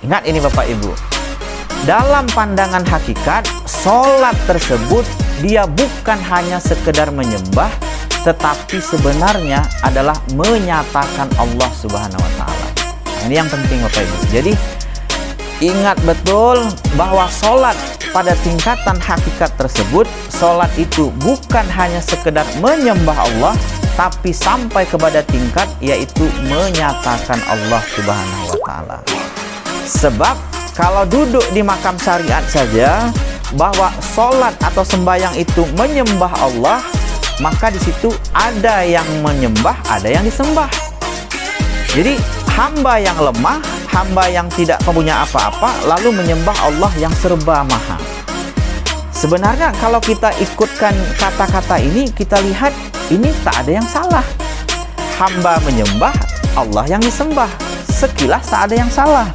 Ingat ini Bapak Ibu, dalam pandangan hakikat, sholat tersebut dia bukan hanya sekedar menyembah, tetapi sebenarnya adalah menyatakan Allah Subhanahu wa Ta'ala. Ini yang penting Bapak Ibu. Jadi ingat betul bahwa sholat pada tingkatan hakikat tersebut, sholat itu bukan hanya sekedar menyembah Allah, tapi sampai kepada tingkat yaitu menyatakan Allah Subhanahu wa Ta'ala. Sebab kalau duduk di makam syariat saja bahwa sholat atau sembahyang itu menyembah Allah, maka di situ ada yang menyembah, ada yang disembah. Jadi hamba yang lemah, hamba yang tidak punya apa-apa, lalu menyembah Allah yang serba maha. Sebenarnya kalau kita ikutkan kata-kata ini, kita lihat ini tak ada yang salah. Hamba menyembah, Allah yang disembah. Sekilas tak ada yang salah.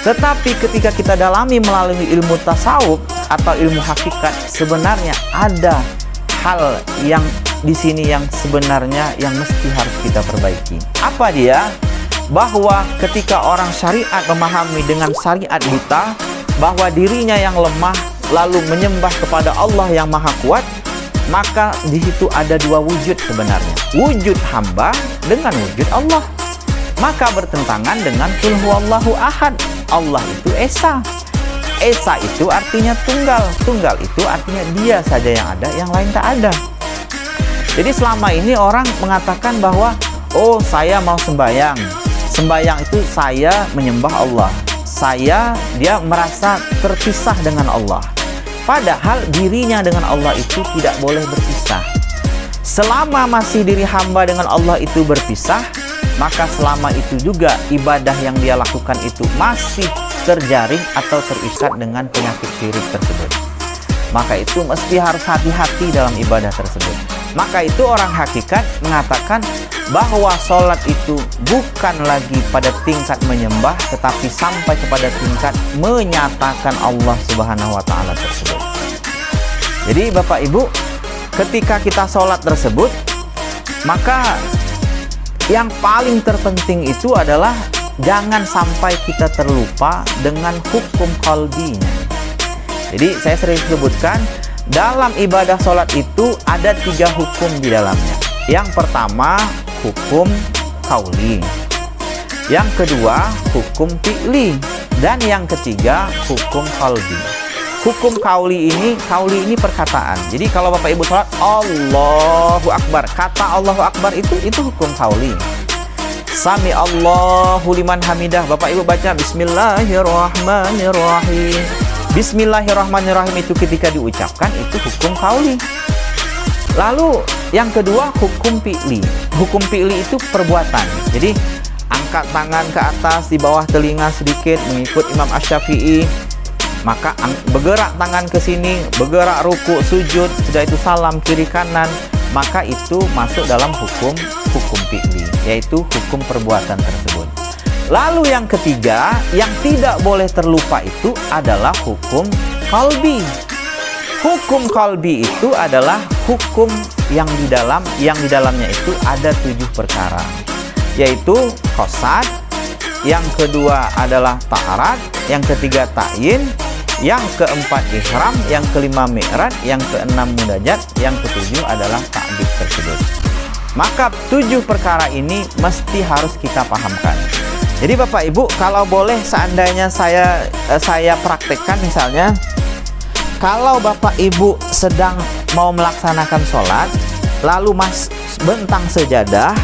Tetapi ketika kita dalami melalui ilmu tasawuf atau ilmu hakikat, sebenarnya ada hal yang di sini yang sebenarnya yang mesti harus kita perbaiki. Apa dia? Bahwa ketika orang syariat memahami dengan syariat buta bahwa dirinya yang lemah lalu menyembah kepada Allah yang maha kuat, maka di situ ada dua wujud sebenarnya. Wujud hamba dengan wujud Allah. Maka bertentangan dengan qul huwallahu ahad. Allah itu esa. Esa itu artinya tunggal. Tunggal itu artinya dia saja yang ada, yang lain tak ada. Jadi selama ini orang mengatakan bahwa oh saya mau sembahyang. Sembahyang itu saya menyembah Allah. Dia merasa terpisah dengan Allah. Padahal dirinya dengan Allah itu tidak boleh berpisah. Selama masih diri hamba dengan Allah itu berpisah, maka selama itu juga ibadah yang dia lakukan itu masih terjaring atau terikat dengan penyakit syirik tersebut. Maka itu mesti harus hati-hati dalam ibadah tersebut. Maka itu orang hakikat mengatakan bahwa sholat itu bukan lagi pada tingkat menyembah, tetapi sampai kepada tingkat menyatakan Allah Subhanahu wa Ta'ala tersebut. Jadi Bapak Ibu, ketika kita sholat tersebut, maka yang paling terpenting itu adalah jangan sampai kita terlupa dengan hukum qalbinya. Jadi saya sering sebutkan, dalam ibadah sholat itu ada 3 hukum di dalamnya. Yang pertama, hukum qauli. Yang kedua, hukum fi'li. Dan yang ketiga, hukum qalbi. Hukum qauli ini perkataan. Jadi kalau Bapak Ibu sholat Allahu Akbar, kata Allahu Akbar itu hukum qauli. Sami Allahu liman hamidah, Bapak Ibu baca Bismillahirrahmanirrahim. Bismillahirrahmanirrahim itu ketika diucapkan itu hukum qauli. Lalu yang kedua hukum fi'li. Hukum fi'li itu perbuatan. Jadi angkat tangan ke atas di bawah telinga sedikit mengikut Imam Asy-Syafi'i. Maka bergerak tangan ke sini, bergerak ruku, sujud, sudah itu salam kiri kanan, maka itu masuk dalam hukum fi'li, yaitu hukum perbuatan tersebut. Lalu yang ketiga, yang tidak boleh terlupa itu adalah hukum qalbi. Hukum qalbi itu adalah hukum yang di dalamnya itu ada 7 perkara, yaitu qasad, yang kedua adalah ta'arad, yang ketiga ta'yin, yang keempat ihram, yang kelima mi'raj, yang keenam munajat, yang ketujuh adalah ta'bid tersebut. Maka 7 perkara ini mesti harus kita pahamkan. Jadi Bapak Ibu, kalau boleh seandainya saya praktekkan, misalnya kalau Bapak Ibu sedang mau melaksanakan sholat, lalu bentang sejadah,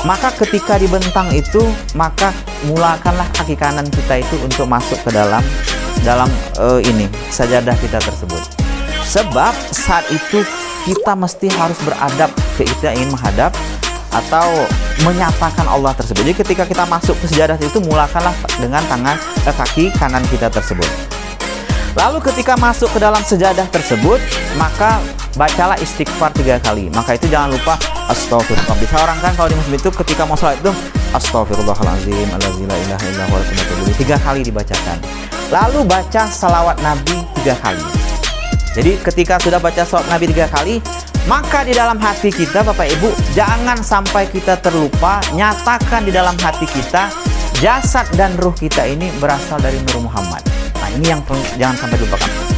maka ketika dibentang itu, maka mulakanlah kaki kanan kita itu untuk masuk ke dalam sajadah kita tersebut. Sebab saat itu kita mesti harus beradab kita ingin menghadap atau menyatakan Allah tersebut. Jadi ketika kita masuk ke sejadah itu, mulakanlah dengan kaki kanan kita tersebut. Lalu ketika masuk ke dalam sejadah tersebut, maka bacalah istighfar 3 kali. Maka itu jangan lupa astagfirullah. Bisa orang kan kalau di masjid itu ketika mau sholat itu astagfirullahalazim allazi la ilaha illa huwal hayyul qayyum 3 kali dibacakan. Lalu baca salawat Nabi 3 kali. Jadi ketika sudah baca salawat Nabi 3 kali, maka di dalam hati kita Bapak Ibu, jangan sampai kita terlupa, nyatakan di dalam hati kita jasad dan ruh kita ini berasal dari Nur Muhammad. Nah, ini yang jangan sampai lupakan.